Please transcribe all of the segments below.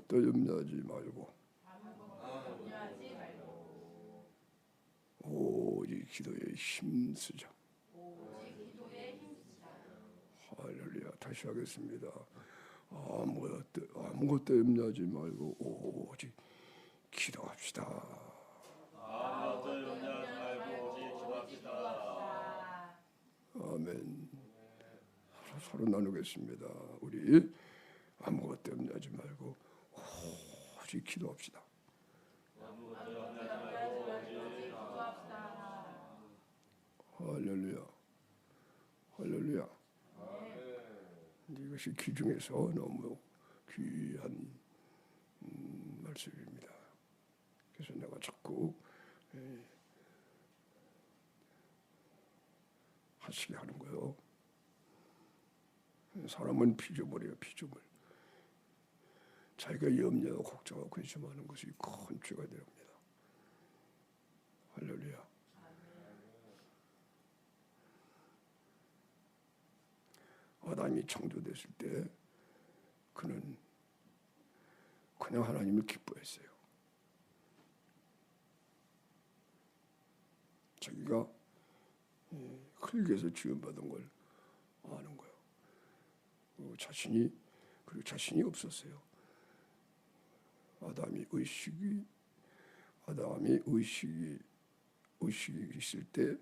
아무것도 염려하지 말고 오직 기도에 힘쓰자. 할렐루야. 다시 하겠습니다. 아무것도 염려하지 말고 오직 기도합시다. 아무것도 염려하지 말고 오직 기도합시다. 아멘. 서로 나누겠습니다. 우리 아무것도 염려하지 말고 오직 기도합시다. 아무것도 염려하지 말고 오직 기도합시다. 할렐루야. 할렐루야. 이것이 기중에서 너무 귀한 말씀입니다. 그래서 내가 자꾸 하시게 하는 거예요. 사람은 피조물이에요. 피조물. 자기가 염려하고 걱정하고 근심하는 것이 큰 죄가 됩니다. 할렐루야. 아담이 창조됐을 때 그는 그냥 하나님을 기뻐했어요. 자기가 흙에서 지음받은 걸 아는 거예요. 그리고 자신이 없었어요. 아담이 의식이 있을 때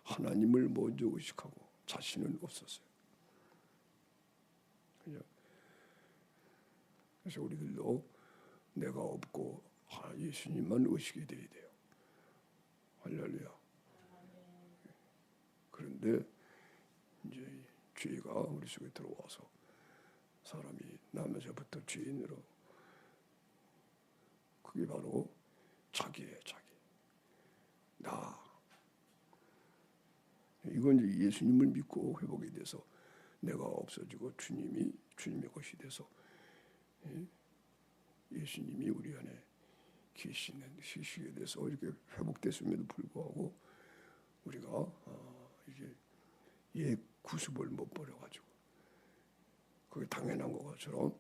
하나님을 먼저 의식하고 자신은 없었어요. 그래서 우리들도 내가 없고 예수님만 의식이 돼야 돼요. 할렐루야. 그런데 이제 죄가 우리 속에 들어와서 사람이 나면서부터 죄인으로, 그게 바로 자기예요. 자기. 나. 이건 이제 예수님을 믿고 회복이 돼서 내가 없어지고 주님의 것이 돼서 예수님이 우리 안에 계시는 시식에 대해서 이렇게 회복됐음에도 불구하고 우리가 이제 옛 구습을 못 버려가지고 그게 당연한 것처럼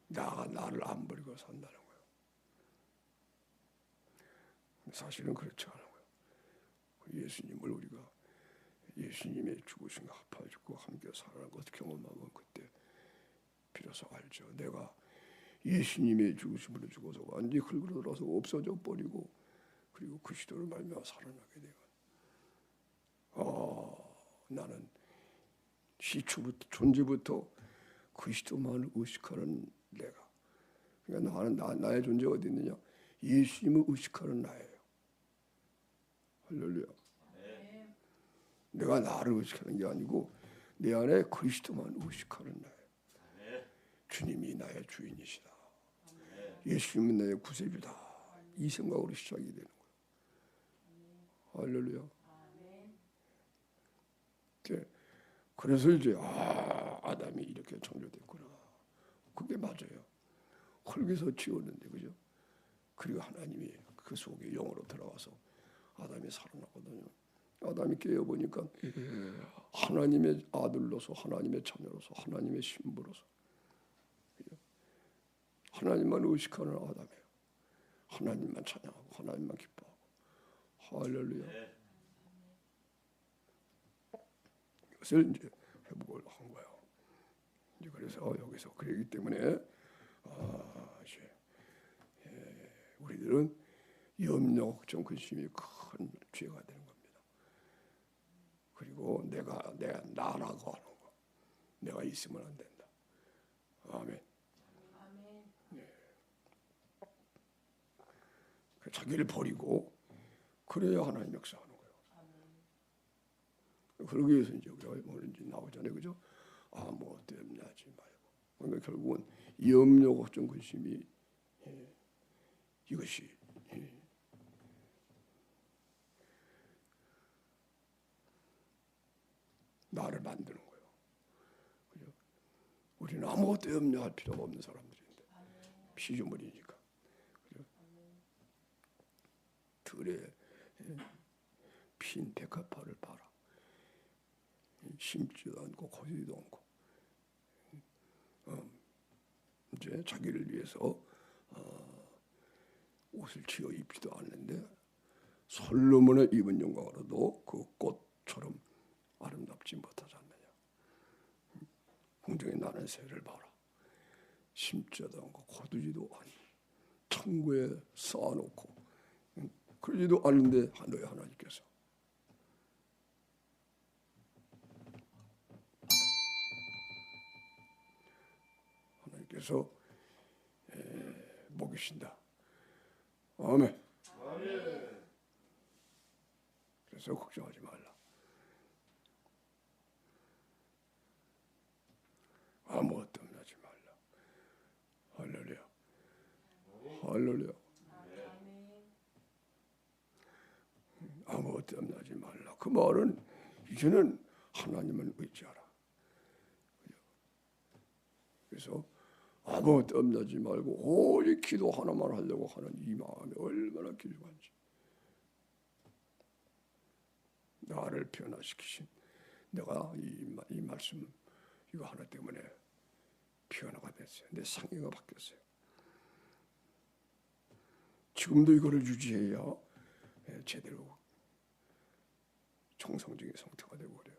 나를 안 버리고 산다는 거예요. 사실은 그렇지 않은 거예요. 예수님을 우리가 예수님의 죽으심과 합하고 함께 살아가는 것을 경험하면 그때 비로소 알죠. 내가 예수님의 죽으심으로 죽어서 완전히 흙으로 들어서 없어져 버리고 그리고 그리스도를 말미암아 살아나게 되면 나는 시초부터 존재부터 그리스도만을 의식하는 내가. 그러니까 나의 존재가 어디 있느냐? 예수님을 의식하는 나예요. 할렐루야. 네. 내가 나를 의식하는 게 아니고 내 안에 그리스도만 의식하는 나예요. 네. 주님이 나의 주인이시다. 네. 예수님은 나의 구세주다. 이 생각으로 시작이 되는 거예요. 할렐루야. 그래서 이제 아담이 이렇게 창조됐구나. 그게 맞아요. 흙에서 지었는데 그죠? 그리고 하나님이 그 속에 영으로 들어와서 아담이 살아나거든요. 아담이 깨어보니까 하나님의 아들로서 하나님의 자녀로서 하나님의 신부로서 하나님만 의식하는 아담이에요. 하나님만 찬양하고 하나님만 기뻐하고. 할렐루야. 이것을 이제 회복을 한 거예요. 이제 그래서 여기서 그러기 때문에 이제 우리들은 염려, 걱정, 근심이 큰 죄가 되는 겁니다. 그리고 내가 나라고 하는 거, 내가 있으면 안 된다. 아멘. 네. 자기를 버리고 그래야 하나님 역사하는 거예요. 그러기 위해서 이제 우리가 오늘 이제 나오잖아요, 그죠? 아무것도 염려하지 말고. 그러니까 결국은 염려, 걱정, 근심이 이것이 나를 만드는 거예요. 그죠? 우리는 아무것도 염려할 필요가 없는 사람들인데 피조물이니까. 그죠? 들에 핀 백합화를 봐라. 심지도 않고 거지도 않고 이제 자기를 위해서 옷을 지어 입지도 않는데 솔로몬의 입은 영광으로도 그 꽃처럼 아름답지 못하지 않느냐. 궁정에 나는 새를 봐라. 심지도 않고 거두지도 않니. 창고에 쌓아놓고 그러지도 않는데 너희 하나님께서 먹이신다. 아멘. 그래서 걱정하지 말라. 아무것도 하지 말라. 할렐루야. 할렐루야. 아무것도 하지 말라. 그 말은 이제는 하나님을 의지하라. 그래서 아무것도 하지 말고 오직 기도 하나만 하려고 하는 이 마음이 얼마나 길건지. 나를 변화시키신 내가 이 말씀 이거 하나 때문에 변화가 됐어요. 내 상태가 바뀌었어요. 지금도 이거를 유지해야 제대로 정상적인 상태가 되고 그래요.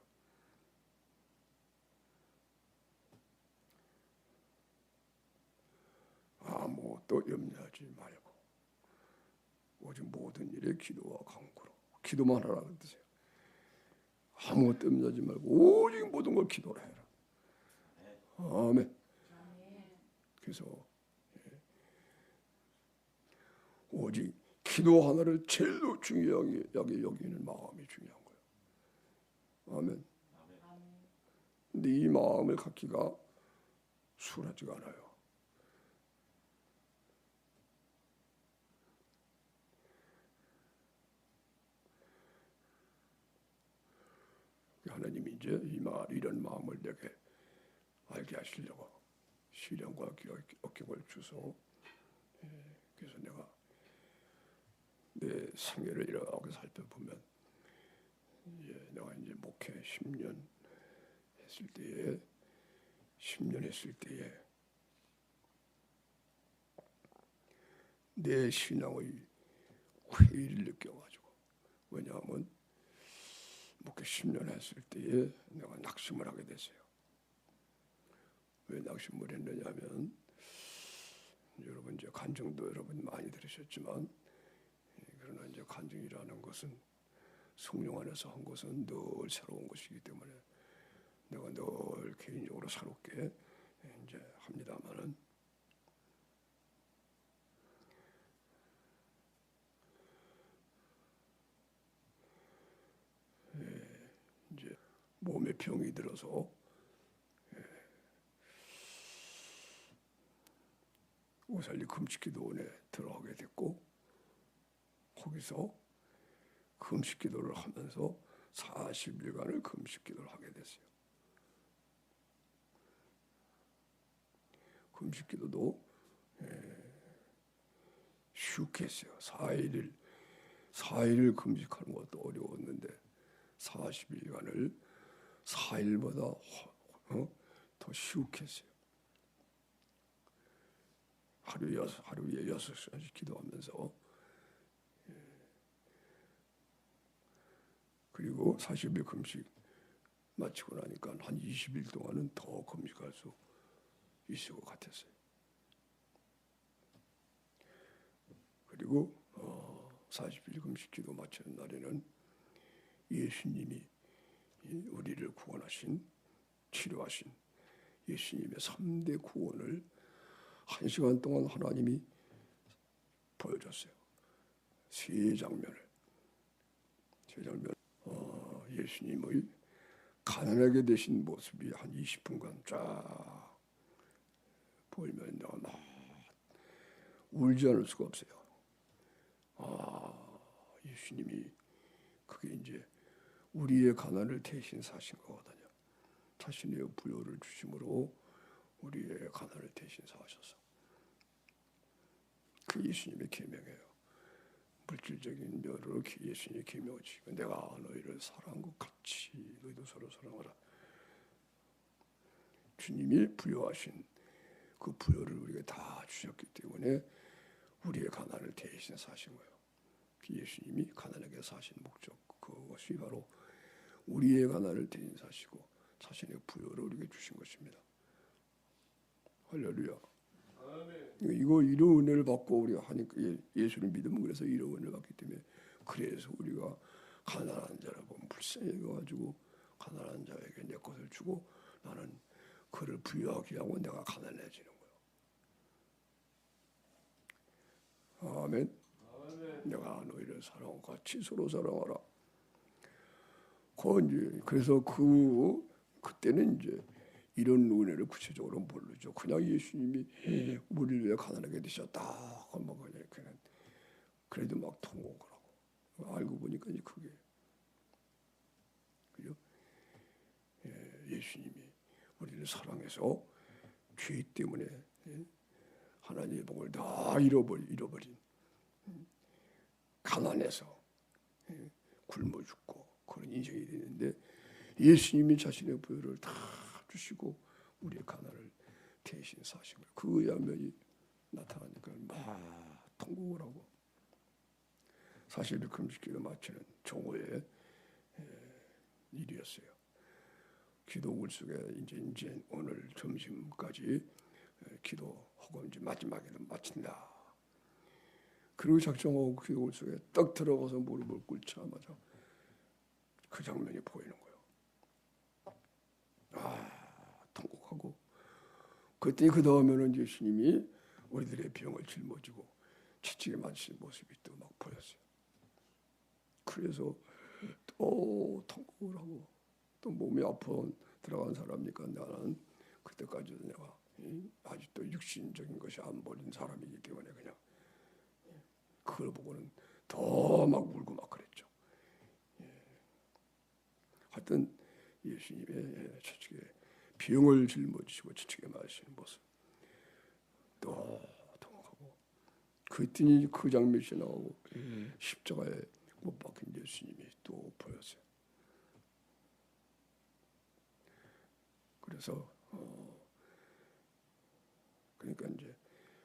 아무것도 염려하지 말고 오직 모든 일에 기도와 간구로 기도만 하라는 뜻이에요. 아무것도 염려하지 말고 오직 모든 걸 기도로 해라. 아멘. 그래서 오직 기도 하나를 제일로 중요하게 여기는 마음이 중요한 거예요. 아멘. 근데 이 마음을 갖기가 수월하지가 않아요. 하나님이 이제 이런 마음을 내게 알게 하시려고 시련과 역경을 주소. 그래서 내가 내 생애를 이렇게 살펴보면 내가 이제 목회 10년 했을 때에 내 신앙의 회의를 느껴가지고 왜냐하면 목회 10년 했을 때에 내가 낙심을 하게 됐어요. 왜 낙심을 했느냐면 여러분 이제 간증도 여러분 많이 들으셨지만 그러나 이제 간증이라는 것은 성령 안에서 한 것은 늘 새로운 것이기 때문에 내가 늘 개인적으로 새롭게 이제 합니다만은 이제 몸에 병이 들어서 오살리 금식기도원에 들어가게 됐고 거기서 금식기도를 하면서 40일간을 금식기도를 하게 됐어요. 금식기도도 쉽게 했어요. 4일을 금식하는 것도 어려웠는데 40일간을 4일보다 더 쉽게 했어요. 하루에 6시간씩 기도하면서 그리고 40일 금식 마치고 나니까 한 20일 동안은 더 금식할 수 있을 것 같았어요. 그리고 40일 금식 기도 마치는 날에는 예수님이 우리를 구원하신 치료하신 예수님의 3대 구원을 1시간 동안 하나님이 보여줬어요. 세 장면을. 예수님의 가난하게 되신 모습이 한 20분간 쫙 보이면 내가 막 울지 않을 수가 없어요. 예수님이 그게 이제 우리의 가난을 대신 사신 거거든요. 자신의 부요를 주심으로 우리의 가난을 대신 사하셔서 그 예수님의 계명이에요. 물질적인 면으로 예수님의 계명을 지키고 내가 너희를 사랑한 것 같이 너희도 서로 사랑하라. 주님이 부여하신 그 부여를 우리에게 다 주셨기 때문에 우리의 가난을 대신 사신 거예요. 예수님이 가난하게 사신 목적, 그것이 바로 우리의 가난을 대신 사시고 자신의 부여를 우리에게 주신 것입니다. 할렐루야. 이거 이런 은혜를 받고 우리가 하니까 예수를 믿으면 그래서 이런 은혜를 받기 때문에 그래서 우리가 가난한 자를 보면 불쌍히 여겨가지고 가난한 자에게 내 것을 주고 나는 그를 부여하게 하고 내가 가난해지는 거예요. 아멘. 내가 너희를 사랑하고 같이 서로 사랑하라. 그래서 그때는 이제 이런 은혜를 구체적으로 모르죠. 그냥 예수님이 우리를 위해 가난하게 되셨다. 그냥 그래도 막 통곡을 하고 알고 보니까 이제 그게 그죠? 예수님이 우리를 사랑해서 죄 때문에 하나님의 복을 다 잃어버린 가난해서 굶어 죽고 그런 인생이 되는데 예수님이 자신의 부여를 다 주시고 우리의 가난을 대신 사신 거예요. 그 양면이 나타나니까 막 통곡을 하고 사실 금식기를 마치는 정오의 일이었어요. 기도글 속에 이제 오늘 점심까지 기도 허금지 마지막에는 마친다. 그리고 작정하고 기도글 속에 딱 들어가서 무릎을 꿇자마자 그 장면이 보이는 거예요. 통곡하고 그때 그 다음에는 예수님이 우리들의 병을 짊어지고 지치게 만지는 모습이 또 막 보였어요. 그래서 또 통곡을 하고 또 몸이 아파 들어간 사람이니까 나는 그때까지도 내가 아직도 육신적인 것이 안 버린 사람이기 때문에 그냥 그걸 보고는 더 막 울고 막 그랬죠. 하여튼 예수님의 저쪽에 병을 짊어지시고 저쪽에 마시는 모습 또 통곡하고 그랬더니 그 장면이 나오고 십자가에 못 박힌 예수님이 또 보였어요. 그래서 그러니까 이제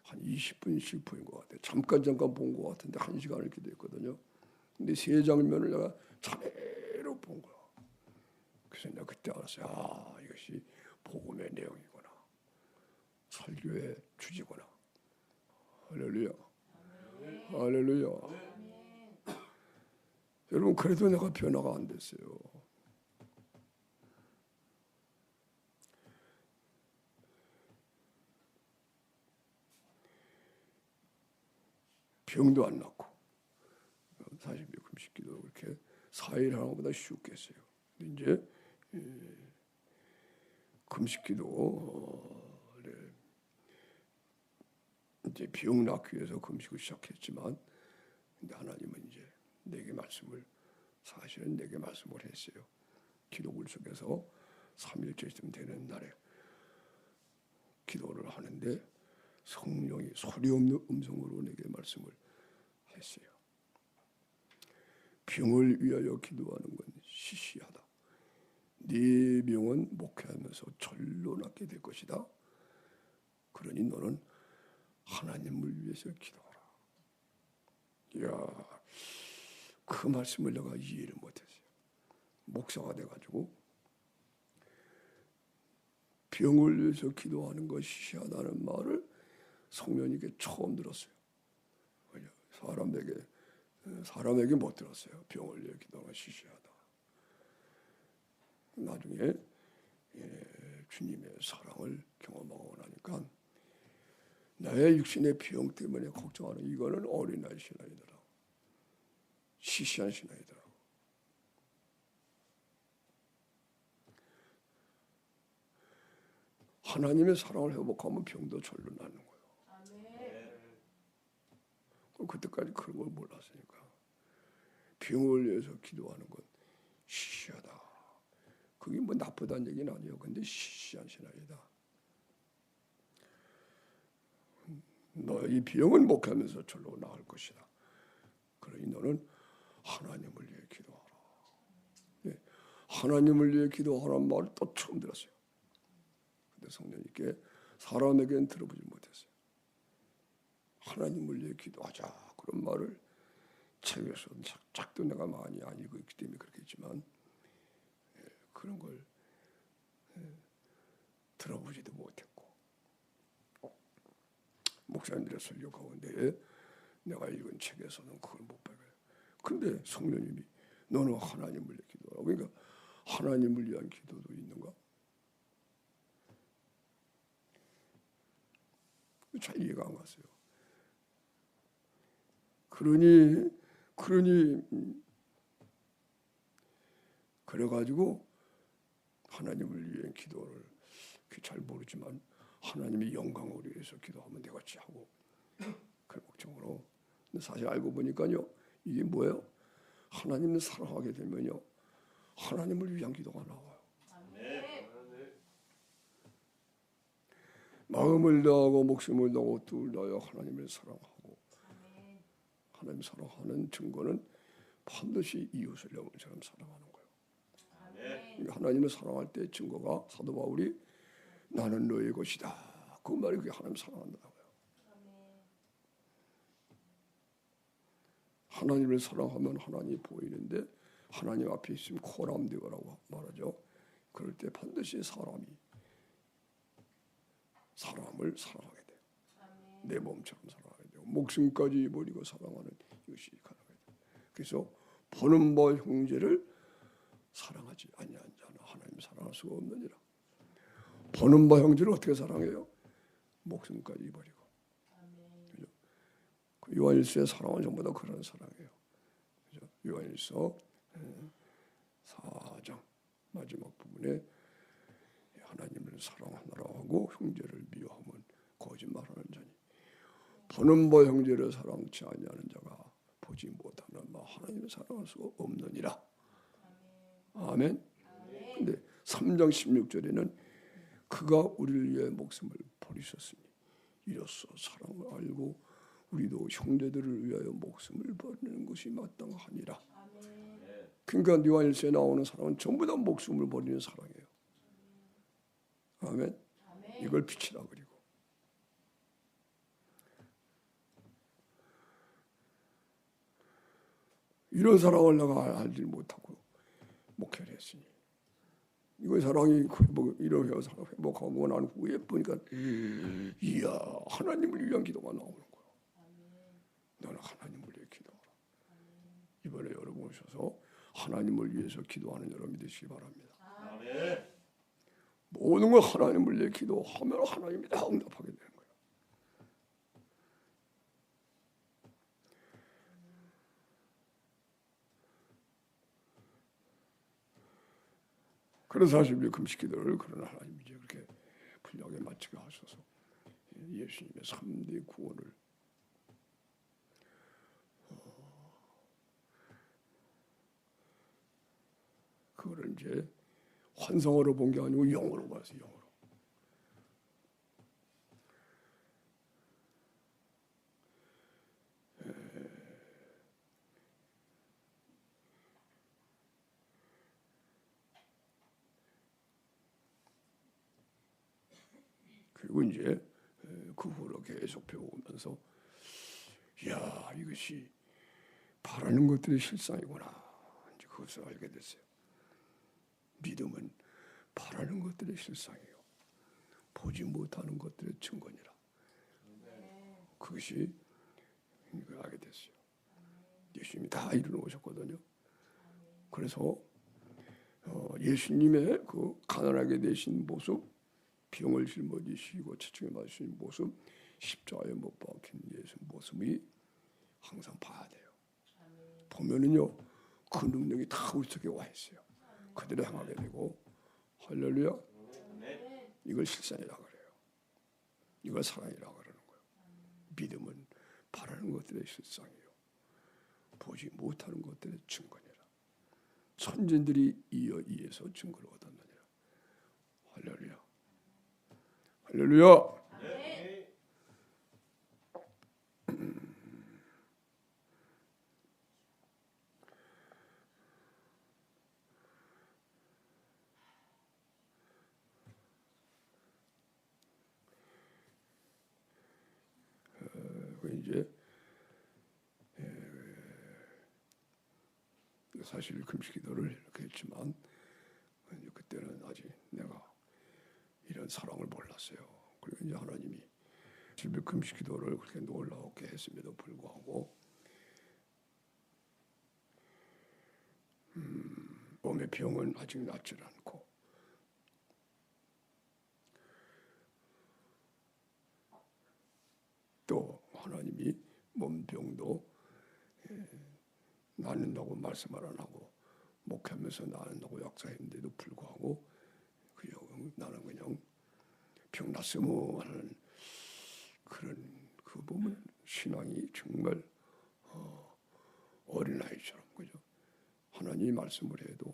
한 20분씩 보인 것 같아요. 잠깐 본 것 같은데 1시간을 기도했거든요. 근데 세 장면을 내가 차례로 본 거야. 그래서 내가 그때 알았어요. 이것이 복음의 내용이구나. 설교의 주제구나. 할렐루야. 할렐루야. 여러분 그래도 내가 변화가 안 됐어요. 병도 안 났고 40일 금식기도 그렇게 4일 하는 것보다 쉽겠어요. 이제 금식기도 이제 병 낫기 위해서 금식을 시작했지만 근데 하나님은 이제 사실은 내게 말씀을 했어요. 기도글 속에서 3일째쯤 되는 날에 기도를 하는데 성령이 소리 없는 음성으로 내게 말씀을 했어요. 병을 위하여 기도하는 건 시시하다. 네 병은 목회하면서 절로 낫게 될 것이다. 그러니 너는 하나님을 위해서 기도하라. 이야, 그 말씀을 내가 이해를 못했어요. 목사가 돼가지고 병을 위해서 기도하는 것이 시시하다는 말을 성령님께 처음 들었어요. 사람에게 못 들었어요. 병을 위해 기도하는 것이 시시하다. 나중에 주님의 사랑을 경험하고 나니까 나의 육신의 병 때문에 걱정하는 이거는 어린아이 신앙이더라. 시시한 신앙이더라. 하나님의 사랑을 회복하면 병도 절로 낫는 거예요. 그때까지 그런 걸 몰랐으니까 병을 위해서 기도하는 건 시시하다. 그게 뭐 나쁘다는 얘기는 아니에요. 근데 시시한 신앙이다. 너희 병은 목하면서 절로 나을 것이다. 그러니 너는 하나님을 위해 기도하라. 네, 하나님을 위해 기도하라는 말을 또 처음 들었어요. 근데 성령님께 사람에게는 들어보지 못했어요. 하나님을 위해 기도하자 그런 말을 책에서 작도 내가 많이 안 읽었기 때문에 그렇겠지만 그런 걸 들어보지도 못했고 목사님들의 설교 가운데 내가 읽은 책에서는 그걸 못 봐요. 근데 성령님이 너는 하나님을 위해 기도하라고. 그러니까 하나님을 위한 기도도 있는가? 잘 이해가 안 갔어요. 그러니 그래가지고 하나님을 위해 기도를 잘 모르지만 하나님의 영광을 위해서 기도하면 되겠지 하고 그런 목적으로. 근데 사실 알고 보니까요 이게 뭐예요? 하나님을 사랑하게 되면요 하나님을 위한 기도가 나와요. 마음을 다하고 목숨을 다하고 뜻을 다하여 하나님을 사랑하고 하나님 사랑하는 증거는 반드시 이웃을 내 몸처럼 사랑하는 거예요. 하나님을 사랑할 때 증거가 사도 바울이 나는 너의 것이다. 그 말이 그게 하나님 사랑한다고요. 하나님을 사랑하면 하나님이 보이는데 하나님 앞에 있으면 코람되어라고 말하죠. 그럴 때 반드시 사람을 사랑하게 돼요. 내 몸처럼 사랑하게 되고 목숨까지 버리고 사랑하는 이것이 가능해요. 그래서 보는 바 형제를 사랑하지 아니한 자는 하나님 사랑할 수가 없느니라. 보는 바 형제를 어떻게 사랑해요? 목숨까지 버리고. 그죠? 요한일서의 사랑은 전부 다 그런 사랑이에요. 그죠? 요한일서 4장 마지막 부분에 하나님을 사랑하노라 하고 형제를 미워하면 거짓말하는 자니 보는 바 형제를 사랑치 아니하는 자가 보지 못하는 바 하나님을 사랑할 수가 없느니라. 아멘. 근데 3장 16절에는 그가 우리를 위해 목숨을 버리셨으니 이로써 사랑을 알고 우리도 형제들을 위하여 목숨을 버리는 것이 마땅하니라. 그러니까 요한일서에 나오는 사랑은 전부 다 목숨을 버리는 사랑이에요. 아멘. 이걸 빛이라 그리고 이런 사랑을 내가 알지 못하고 목회를 했으니 이거 사랑이 이런 사랑 회복하고 난 후에 보니까 이야 하나님을 위한 기도가 나오는 거야. 너는 하나님을 위해 기도하라. 이번에 여러분 오셔서 하나님을 위해서 기도하는 여러분이 되시기 바랍니다. 모든 걸 하나님을 위해 기도하면 하나님이 다 응답하게 되는 거예요. 그래서 사실 우리 금식기도를 그런 하나님이 이제 그렇게 분량에 맞추게 하셔서 예수님의 3대 구원을 그거를 이제 환상으로 본 게 아니고 영으로 봤어요. 영으로. 그리고 이제 그 후로 계속 배워오면서 야 이것이 바라는 것들이 실상이구나. 이제 그것을 알게 됐어요. 믿음은 바라는 것들의 실상이에요. 보지 못하는 것들의 증거니라. 그것이 알게 됐어요. 예수님이 다 이루어오셨거든요. 그래서 예수님의 그 가난하게 되신 모습, 병을 짊어지시고 채찍에 맞으신 모습, 십자가에 못 박힌 예수 모습이 항상 봐야 돼요. 보면은요 그 능력이 다 우리 속에 와 있어요. 그대로 행하게 되고 할렐루야. 이걸 실상이라 그래요. 이걸 사랑이라 그러는 거예요. 믿음은 바라는 것들의 실상이에요. 보지 못하는 것들의 증거니라. 선진들이 이어서 증거를 얻었느니라. 할렐루야. 할렐루야. 사실 금식기도를 이렇게 했지만 그때는 아직 내가 이런 사랑을 몰랐어요. 그리고 이제 하나님이 실비 금식기도를 그렇게 놀라웠게 했음에도 불구하고 몸의 병은 아직 낫지 않고 또 하나님이 몸병도 낫는다고 말씀을 안 하고 목하면서 낫는다고 약속했는데도 불구하고 나는 그냥 병 났으면 하는 그런 그 보면 신앙이 정말 어린아이처럼 그죠. 하나님이 말씀을 해도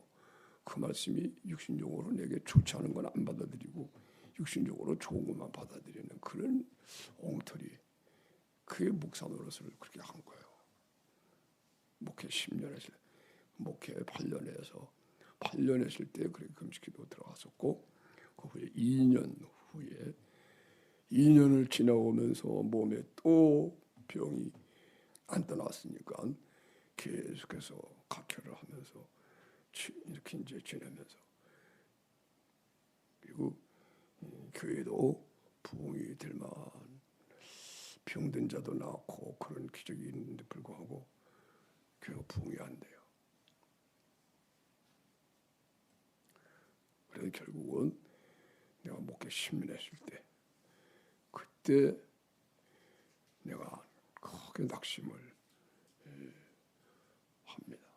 그 말씀이 육신적으로 내게 좋지 않은 건 안 받아들이고 육신적으로 좋은 것만 받아들이는 그런 엉터리 그의 목사 노릇을 그렇게 한 거예요. 목회 10년 했을 때, 목회 8년 해서 8년 했을 때 그렇게 금식기도 들어갔었고 그 후에 2년 후에 2년을 지나오면서 몸에 또 병이 안 떠났으니까 계속해서 각혈을 하면서 이렇게 이제 지내면서 그리고 교회도 부흥이 될 만한 병든 자도 낳고 그런 기적이 있는데 불구하고 교회가 부흥이 안 돼요. 그래서 결국은 내가 목회 10년 했을 때 그때 내가 크게 낙심을 합니다.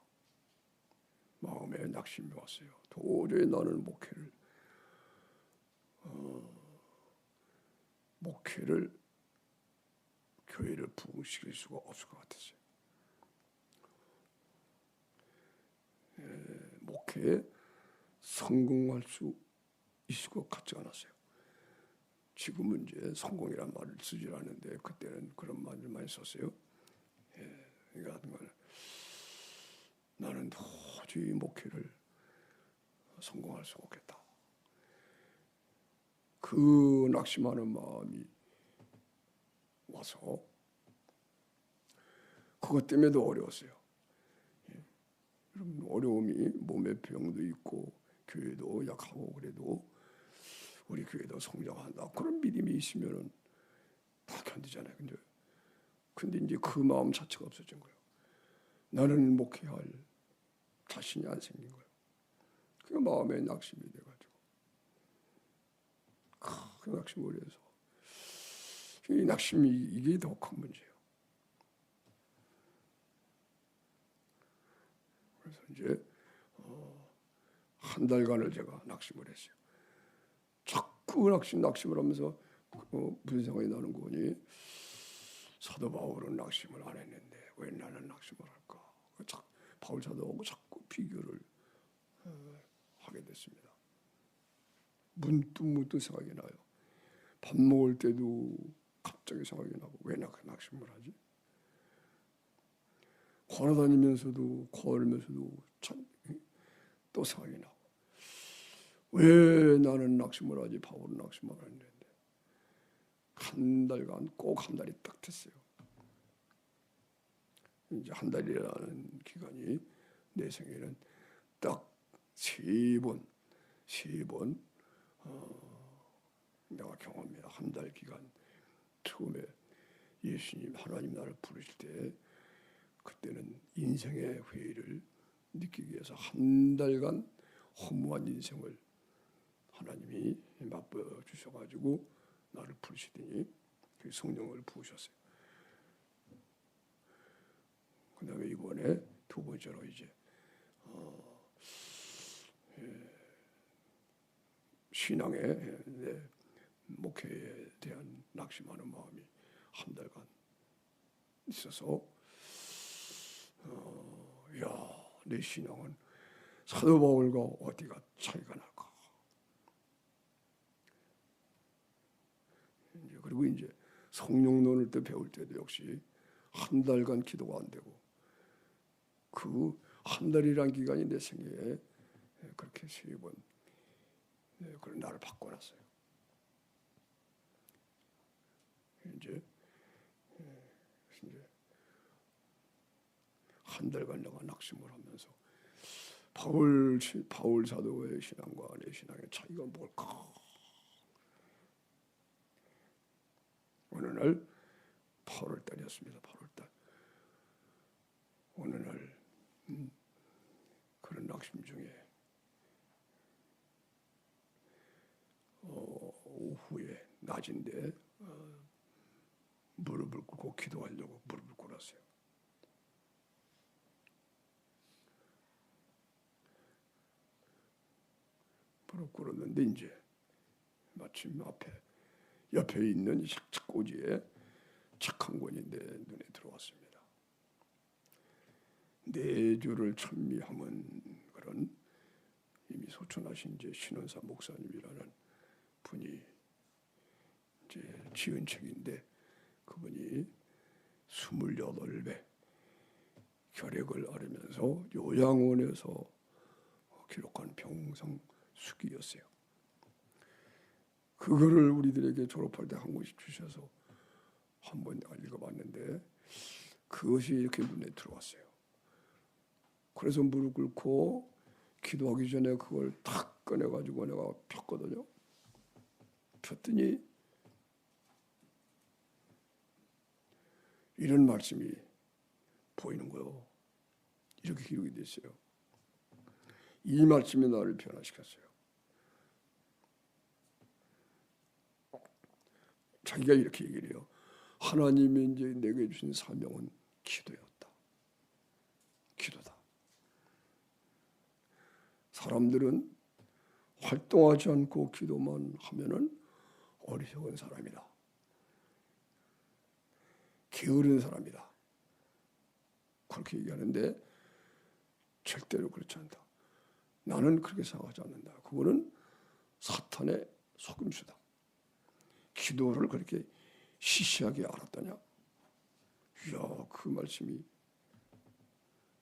마음에 낙심이 왔어요. 도저히 나는 목회를 교회를 부흥시킬 수가 없을 것 같았어요. 목회에 성공할 수 있을 것 같지 않았어요. 지금은 이제 성공이란 말을 쓰질 않는데 그때는 그런 말을 많이 썼어요. 그러니까 나는 도저히 목회를 성공할 수 없겠다. 그 낙심하는 마음이 와서 그것 때문에도 어려웠어요. 어려움이 몸에 병도 있고 교회도 약하고 그래도 우리 교회도 성장한다. 그런 믿음이 있으면은 다 견디잖아요. 근데 이제 그 마음 자체가 없어진 거예요. 나는 목회할 자신이 안 생긴 거예요. 그 마음에 낙심이 돼가지고 그 낙심을 해서 이 낙심이 이게 더 큰 문제예요. 그래서 이제 한 달간을 제가 낙심을 했어요. 자꾸 낙심을 하면서 무슨 생각이 나는 거니? 사도 바울은 낙심을 안 했는데 왜 나는 낙심을 할까? 바울 사도하고 자꾸 비교를 하게 됐습니다. 문득 생각이 나요. 밥 먹을 때도 갑자기 생각이 나고 왜 내가 낙심을 하지? 걸으면서도 참 또 생각이 나고 왜 나는 낙심을 하지? 바울은 낙심을 안 했는데 한 달간 꼭 한 달이 딱 됐어요. 이제 한 달이라는 기간이 내 생에는 딱 세 번 내가 경험해요. 한 달 기간 처음에 예수님 하나님 나를 부르실 때 그때는 인생의 회의를 느끼기 위해서 한 달간 허무한 인생을 하나님이 맛보여 주셔가지고 나를 부르시더니 성령을 부으셨어요. 그 다음에 이번에 두 번째로 이제 신앙에 내 목회에 대한 낙심하는 마음이 한 달간 있어서 내 신앙은 사도 바울과 어디가 차이가 날까? 그리고 이제 성령론을 때 배울 때도 역시 한 달간 기도가 안 되고 그 한 달이란 기간이 내 생애에 그렇게 세 번 그런 나를 바꿔놨어요. 이제 한 달간 내가 낙심을 하면서 바울 사도의 신앙과 내 신앙의 차이가 뭘까? 어느 날 8월 달이었습니다. 8월 달. 어느 날 그런 낙심 중에 오후에 낮인데 무릎을 꿇고 기도하려고 무릎을 꿇었어요. 무릎 꿇었는데 이제 마침 옆에 있는 책꽂이에 책 한 권이 내 눈에 들어왔습니다. 네 주를 찬미함은 그런 이미 소천하신 이제 신원사 목사님이라는 분이 이제 지은 책인데 그분이 28배 결핵을 앓으면서 요양원에서 기록한 병상 수기였어요. 그거를 우리들에게 졸업할 때 한 권씩 주셔서 한번 내가 읽어봤는데 그것이 이렇게 눈에 들어왔어요. 그래서 무릎 꿇고 기도하기 전에 그걸 탁 꺼내가지고 내가 폈거든요. 폈더니 이런 말씀이 보이는 거예요. 이렇게 기록이 됐어요. 이 말씀이 나를 변화시켰어요. 자기가 이렇게 얘기를 해요. 하나님이 이제 내게 주신 사명은 기도였다. 기도다. 사람들은 활동하지 않고 기도만 하면은 어리석은 사람이다. 게으른 사람이다. 그렇게 얘기하는데 절대로 그렇지 않다. 나는 그렇게 생각하지 않는다. 그거는 사탄의 속임수다. 기도를 그렇게 시시하게 알았다냐? 이야, 그 말씀이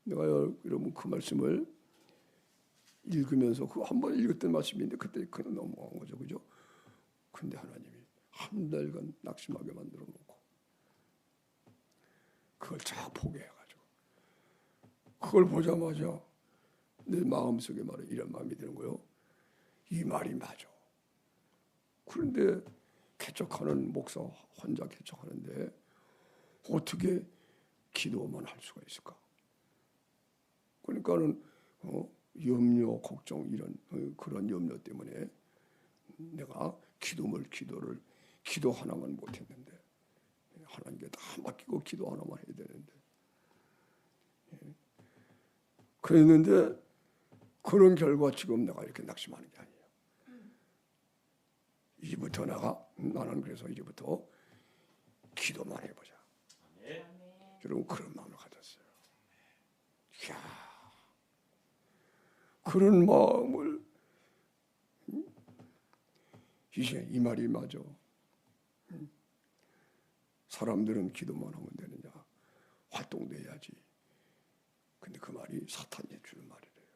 내가 여러분 그 말씀을 읽으면서 그 한 번 읽었던 말씀인데 그때 그냥 넘어간 거죠, 그죠? 근데 하나님이 한 달간 낙심하게 만들어 놓고 그걸 쫙 포기해가지고 그걸 보자마자 내 마음속에 말에 이런 마음이 드는 거예요. 이 말이 맞아. 그런데 개척하는 목사 혼자 개척하는데 어떻게 기도만 할 수가 있을까? 그러니까는 염려, 걱정 이런 그런 염려 때문에 내가 기도를 기도 하나만 못했는데 하나님께 다 맡기고 기도 하나만 해야 되는데 그랬는데 그런 결과 지금 내가 이렇게 낙심하는 게 아니에요. 이제부터 나는 그래서 이제부터 기도만 해보자. 여러분 그런 마음을 가졌어요. 이야, 그런 마음을 이제 이 말이 맞아. 사람들은 기도만 하면 되느냐? 활동도 해야지. 근데 그 말이 사탄이 주는 말이래요.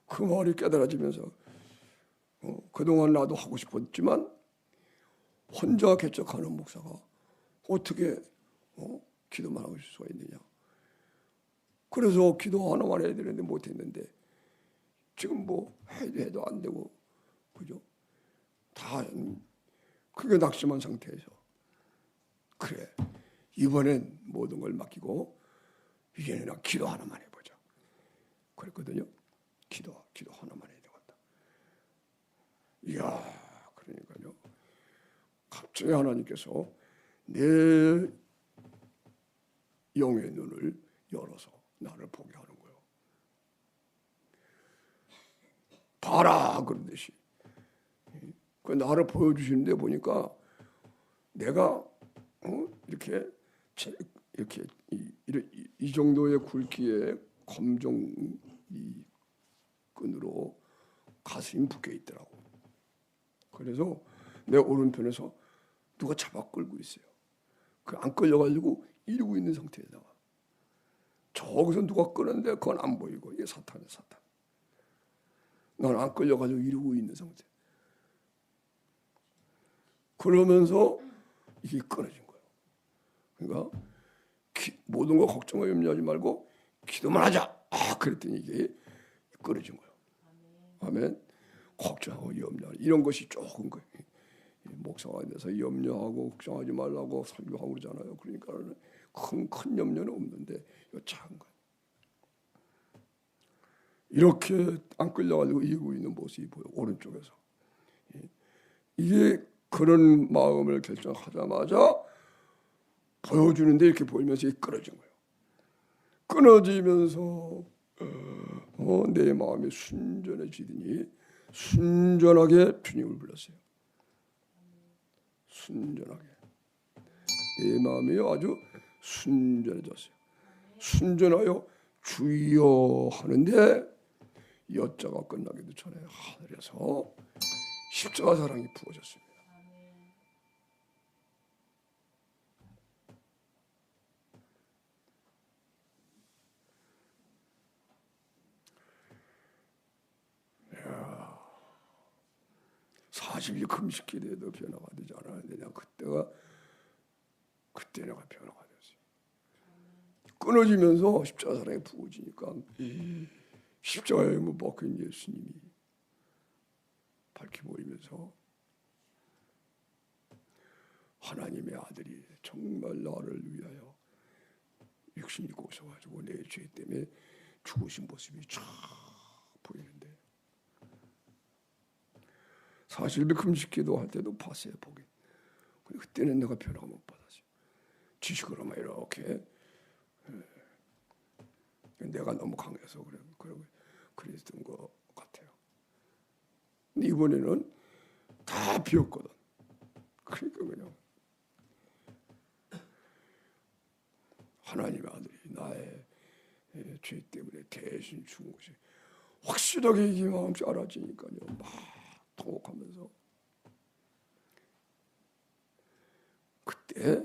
그 말이 깨달아지면서 그동안 나도 하고 싶었지만 혼자 개척하는 목사가 어떻게 기도만 하고 있을 수가 있느냐. 그래서 기도 하나만 해야 되는데 못했는데 지금 뭐 해도 안 되고 그죠? 다 그게 낙심한 상태에서 그래 이번엔 모든 걸 맡기고 이제는 나 기도 하나만 해보자. 그랬거든요. 기도 하나만 해야 되겠다. 이야, 그러니까요. 갑자기 하나님께서 내 영의 눈을 열어서 나를 보게 하는 거예요. 봐라 그러듯이. 그 나를 보여주시는데 보니까 내가 이렇게 이 정도의 굵기의 검정 이 끈으로 가슴이 묶여 있더라고. 그래서 내 오른편에서 누가 잡아 끌고 있어요. 그 안 끌려가지고 이러고 있는 상태에다가 저기서 누가 끄는데 그건 안 보이고 이게 사탄이야, 사탄. 난 안 끌려가지고 이러고 있는 상태. 그러면서 이게 끊어진 거예요. 그러니까 모든 거 걱정하고 염려하지 말고 기도만 하자. 그랬더니 이게 끊어진 거예요. 아멘. 걱정하고 염려하고 이런 것이 조금 거예요. 목사가 돼서 염려하고 걱정하지 말라고 설교하고 그러잖아요. 그러니까 큰 염려는 없는데 이거 작은 거예요. 이렇게 안 끌려가지고 이기고 있는 모습이 보여. 오른쪽에서. 이게 그런 마음을 결정하자마자 보여주는데 이렇게 보이면서 이게 끊어진 거예요. 끊어지면서 내 마음이 순전해지더니 순전하게 주님을 불렀어요. 순전하게. 내 마음이 아주 순전해졌어요. 순전하여 주여 하는데 여자가 끝나기도 전에 하늘에서 십자가 사랑이 부어졌습니다. 이야, 40일 금식 기도에도 변화가 되지 않았는데 그때 내가 변화가 됐어요. 끊어지면서 십자가 사랑이 부어지니까 십자가에 못 박힌 예수님이 밝히 보이면서 하나님의 아들이 정말 나를 위하여 육신이 고서가지고 내 죄 때문에 죽으신 모습이 쫙 보이는데 40일 금식 기도할 때도 봤어요. 보긴. 근데 그때는 내가 변화가 못 받았어요. 지식으로만 이렇게 내가 너무 강해서 그랬던 것 같아요. 근데 이번에는 다 비었거든. 그러니까 그냥 하나님의 아들이 나의 죄 때문에 대신 죽은 것이 확실하게 이 마음이 알아지니까요. 막 통곡하면서 그때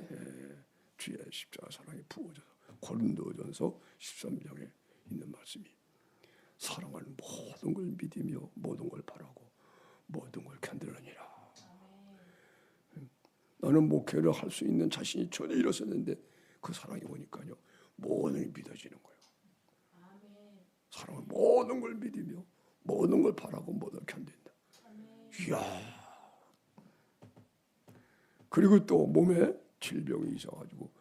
주의 십자가 사랑이 부어져서 고린도전서 13장에 있는 말씀이 사랑하는 모든 걸 믿으며 모든 걸 바라고 모든 걸 견디느니라. 나는 목회를 할 수 있는 자신이 전혀 잃었었는데 그 사랑이 오니까요. 모든 게 믿어지는 거예요. 사랑은 모든 걸 믿으며 모든 걸 바라고 모든 걸 견딘다. 이야. 그리고 또 몸에 질병이 있어가지고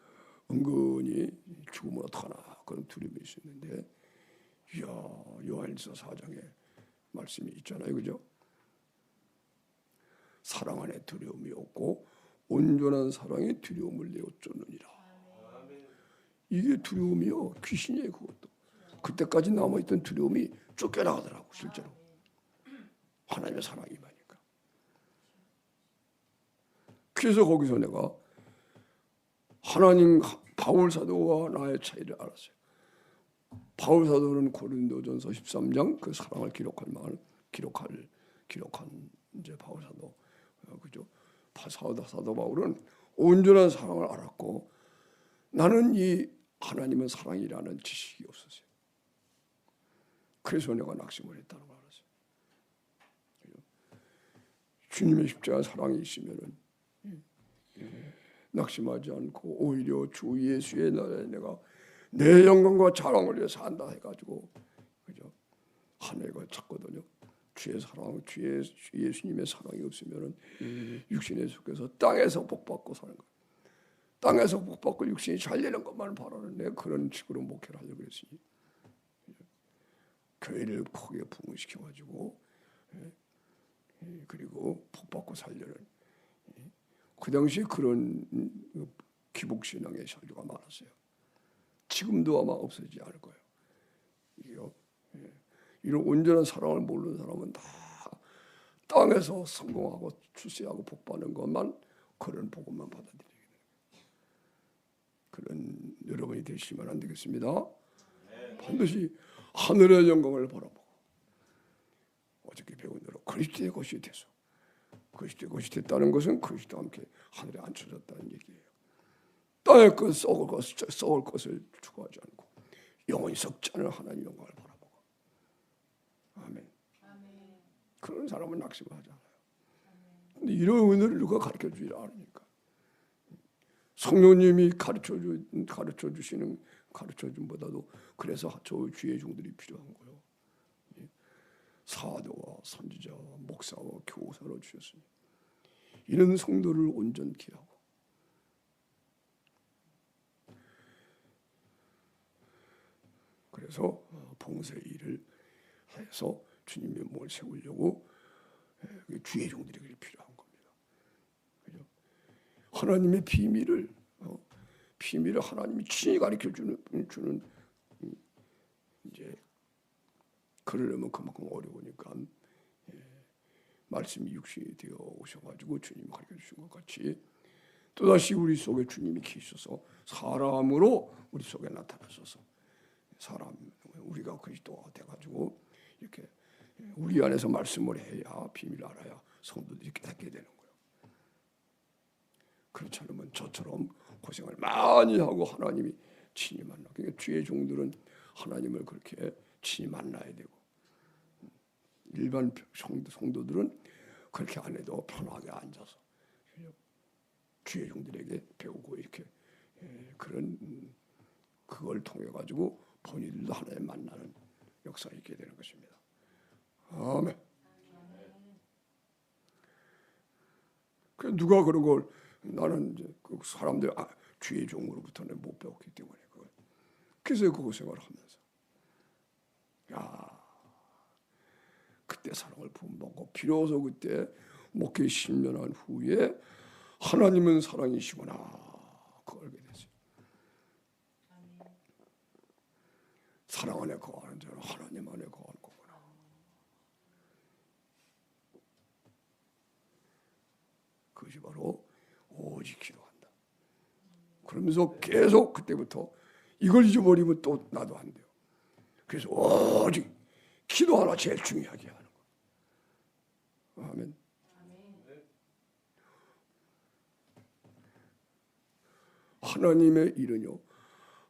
은근히 죽으면 어떡하나 그런 두려움이 있었는데 이야, 요한일서 4장에 말씀이 있잖아요. 그죠? 사랑 안에 두려움이 없고 온전한 사랑이 두려움을 내어 쫓느니라. 이게 두려움이요. 귀신이에요. 그것도. 그때까지 남아있던 두려움이 쫓겨나가더라고. 실제로. 하나님의 사랑이 많으니까. 그래서 거기서 내가 하나님 바울 사도와 나의 차이를 알았어요. 바울 사도는 고린도전서 13장 그 사랑을 기록한 이제 바울 사도 그죠? 사도 바울은 온전한 사랑을 알았고 나는 이 하나님은 사랑이라는 지식이 없었어요. 그래서 내가 낙심을 했다는 걸 알았어요. 주님의 십자가 사랑이 있으면은 낙심하지 않고 오히려 주 예수의 나라에 내가 내 영광과 자랑을 위해서 산다 해가지고 그죠? 하늘과 찾거든요. 주의 사랑, 주의 예수님의 사랑이 없으면은 육신에 속해서 땅에서 복받고 사는 거예요. 땅에서 복받고 육신이 잘 되는 것만 바라는 내가 그런 식으로 목회를 하려고 했으니 교회를 크게 부흥시켜가지고 그리고 복받고 살려는 그 당시에 그런 기복신앙의 설교가 많았어요. 지금도 아마 없어지지 않을 거예요. 이게요. 이런 온전한 사랑을 모르는 사람은 다 땅에서 성공하고 출세하고 복받는 것만 그런 복음만 받아들이게 돼요. 그런 여러분이 되시면 안 되겠습니다. 반드시 하늘의 영광을 바라보고 어저께 배운 대로 그리스도의 것이 돼서 그리스도의 것이 됐다는 것은 그리스도와 함께 하늘에 앉혀졌다는 얘기예요. 땅의 것 썩을 것을 추구하지 않고 영원히 썩지 않을 하나님의 영광을 바라보고 아멘. 그런 사람은 낙심을 하지 않아요. 근데 이런 은혜를 누가 가르쳐주지 않으니까 성령님이 가르쳐 주시는 가르쳐줌보다도 그래서 저 주의 종들이 필요한 거예요. 사도와 선지자와 목사와 교사로 주셨으니 이런 성도를 온전케 하고 그래서 봉사 일을 해서 주님의 몸을 세우려고 주의 종들이 그렇게 필요한 겁니다. 그죠? 하나님의 비밀을 하나님이 친히 가르쳐 주는 이제 그러려면 그만큼 어려우니까 말씀이 육신이 되어 오셔가지고 주님이 가르쳐 주신 것 같이 또다시 우리 속에 주님이 계셔서 사람으로 우리 속에 나타나셔서 사람 우리가 그리스도가 돼가지고 이렇게 우리 안에서 말씀을 해야 비밀을 알아야 성도들이 이렇게 닫게 되는 거예요. 그렇지 않으면 저처럼 고생을 많이 하고 하나님이 친히 만나. 그러니까 주의 종들은 하나님을 그렇게 친히 만나야 되고 일반 성도들은 그렇게 안 해도 편하게 앉아서 주의 종들에게 배우고 이렇게 그런 그걸 통해 가지고 본인들도 하나님 만나는 역사가 있게 되는 것입니다. 아멘. 그 누가 그런 걸 나는 이제 그 사람들 주의 종으로부터는 못 배웠기 때문에 그래서 그 고생을 하면서 그때 사랑을 부음받고 비로소 그때 목회 10년 후에 하나님은 사랑이시구나 그걸 알게 됐어요. 사랑 안에 거하는 자는 하나님 안에 거하는 거구나. 그것이 바로 오직 기도한다. 그러면서 계속 그때부터 이걸 잊어버리면 또 나도 안 돼요. 그래서 오직 기도 하나 제일 중요하게 하는 거. 아멘. 하나님의 일은요.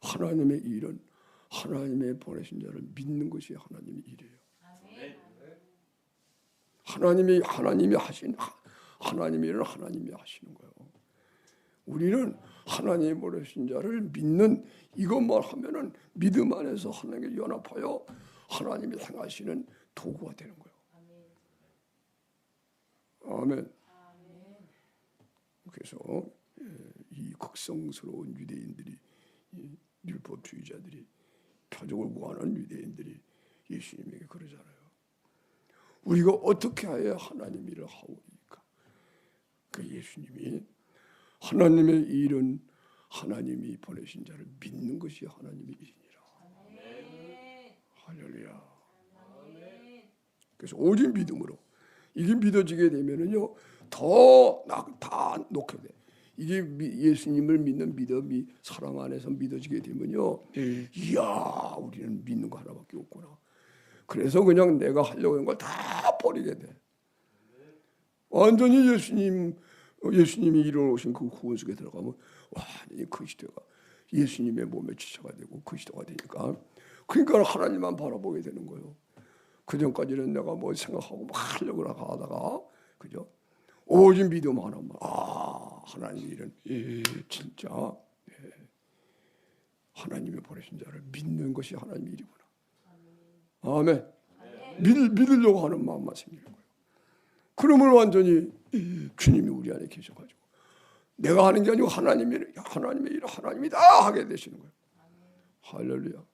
하나님의 일은 하나님의 보내신 자를 믿는 것이 하나님의 일이에요. 하나님이 하신 하나님의 일은 하나님이 하시는 거예요. 우리는 하나님의 보내신 자를 믿는 이것만 하면은 믿음 안에서 하나님께 연합하여 하나님이 행하시는 도구가 되는 거예요. 아멘. 그래서 이 극성스러운 유대인들이 율법주의자들이 표적을 구하는 유대인들이 예수님에게 그러잖아요. 우리가 어떻게 해야 하나님 일을 하오리까? 그 예수님이 하나님의 일은 하나님이 보내신 자를 믿는 것이 하나님의 일이니라. 할렐루야. 그래서 오직 믿음으로 이게 믿어지게 되면은요 다 놓게 돼. 이게 예수님을 믿는 믿음이 사랑 안에서 믿어지게 되면요, 이야 우리는 믿는 거 하나밖에 없구나. 그래서 그냥 내가 하려고 하는 걸 다 버리게 돼. 완전히 예수님이 이루어오신 그 구원 속에 들어가면 완전히 그 시대가 예수님의 몸에 지체가 되고 그 시대가 되니까 그러니까 하나님만 바라보게 되는 거예요. 그 전까지는 내가 뭐 생각하고 막 하려고 하다가 그죠? 오직 믿음 하나만 하나님 일은 진짜 하나님이 보내신 자를 믿는 것이 하나님의 일이구나. 아멘. 믿으려고 하는 마음만 생기는 거예요. 그러면 완전히 주님이 우리 안에 계셔가지고 내가 하는 게 아니고 하나님의 일을 하나님이 다 하게 되시는 거예요. 할렐루야.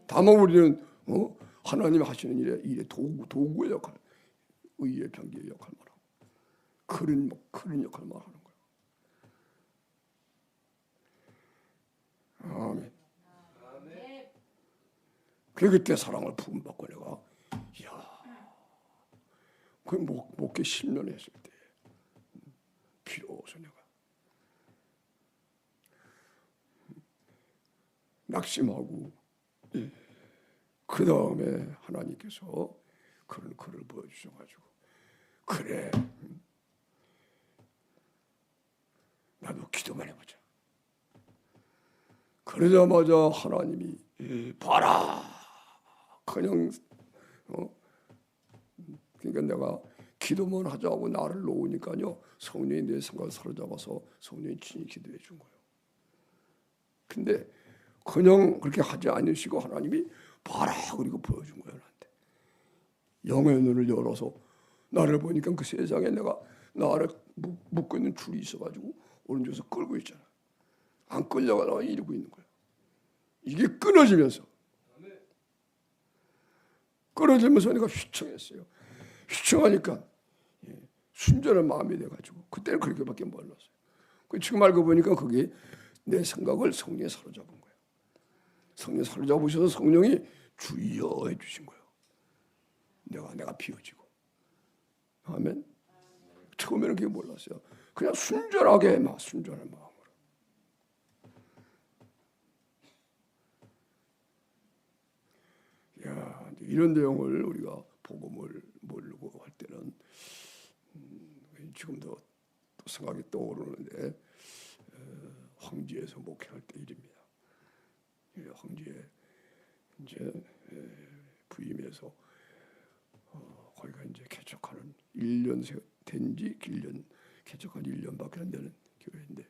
다만 우리는 하나님이 하시는 일의 도구의 역할, 의의 병기의 역할만 하고 그런 역할만 하는 거예요. 아멘. 그때 사랑을 부음받고 내가 그 목회 10년 했을 때 비로소 내가 낙심하고 그 다음에 하나님께서 그런 글을 보여주셔가지고 그래 나도 기도만 해보자. 그러자마자 하나님이 봐라 그냥 그러니까 내가 기도만 하자고 나를 놓으니까요 성령이 내 생각을 사로잡아서 성령이 친히 기도해 준 거예요. 근데 그냥 그렇게 하지 않으시고 하나님이 봐라 그리고 보여준 거예요. 나한테. 영의 눈을 열어서 나를 보니까 그 세상에 내가 나를 묶고 있는 줄이 있어가지고 오른쪽에서 끌고 있잖아. 안 끌려가다가 이러고 있는 거야. 이게 끊어지면서 내가 휘청했어요. 휘청하니까 순전한 마음이 돼가지고 그때는 그렇게밖에 몰랐어요. 지금 알고 보니까 그게 내 생각을 성령이 사로잡은 거예요. 성령이 사로잡으셔서 성령이 주여 해주신 거예요. 내가 비워지고. 아멘. 처음에는 그게 몰랐어요. 그냥 순전하게 순전한 마음으로. 야, 이런 내용을 우리가 복음을 모르고 할 때는 지금도 또 생각이 떠오르는데 황지에서 목회할 때 일입니다. 황지에 이제 부임해서 거기가 이제 개척하는 1년 된지 1년 개척한 1년밖에 안 되는 교회인데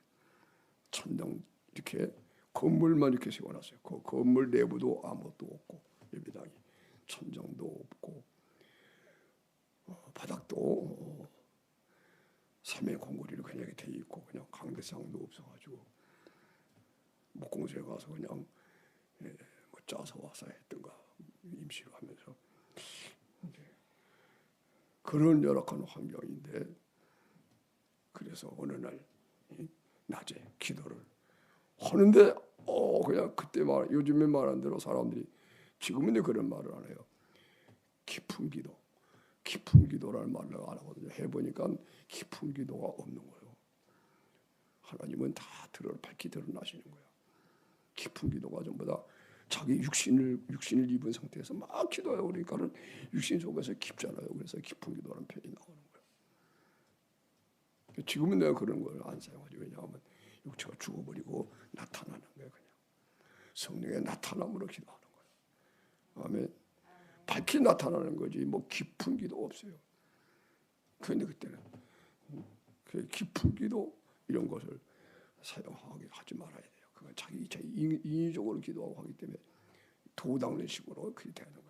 천당 이렇게 건물만 이렇게 세워놨어요. 그 건물 내부도 아무것도 없고 예배당이 천장도 없고 바닥도 삼해 공구리로 그냥 돼 있고 그냥 강대상도 없어가지고 목공소에 가서 그냥 뭐 짜서 와서 했던가 임시로 하면서 그런 열악한 환경인데 그래서 어느 날 낮에 기도를 하는데 그냥 그때 요즘에 말한 대로 사람들이 지금은 그런 말을 안 해요. 깊은 기도라는 말을 안 하거든요. 해보니까 깊은 기도가 없는 거예요. 하나님은 다 밝히 드러나시는 거예요. 깊은 기도가 전부 다 자기 육신을 입은 상태에서 막 기도해요. 그러니까는 육신 속에서 깊잖아요. 그래서 깊은 기도라는 표현이 나오는 거예요. 지금은 내가 그런 걸 안 사용하지. 왜냐하면 육체가 죽어버리고 나타나는 거예요. 그냥 성령의 나타남으로 기도하는 거예요. 아멘. 밝히 나타나는 거지 뭐 깊은 기도 없어요. 그런데 그때는 그 깊은 기도 이런 것을 사용하지 말아야 돼요. 그건 자기 인위적으로 기도하고 하기 때문에 도 닦는 식으로 그렇게 되는 거예요.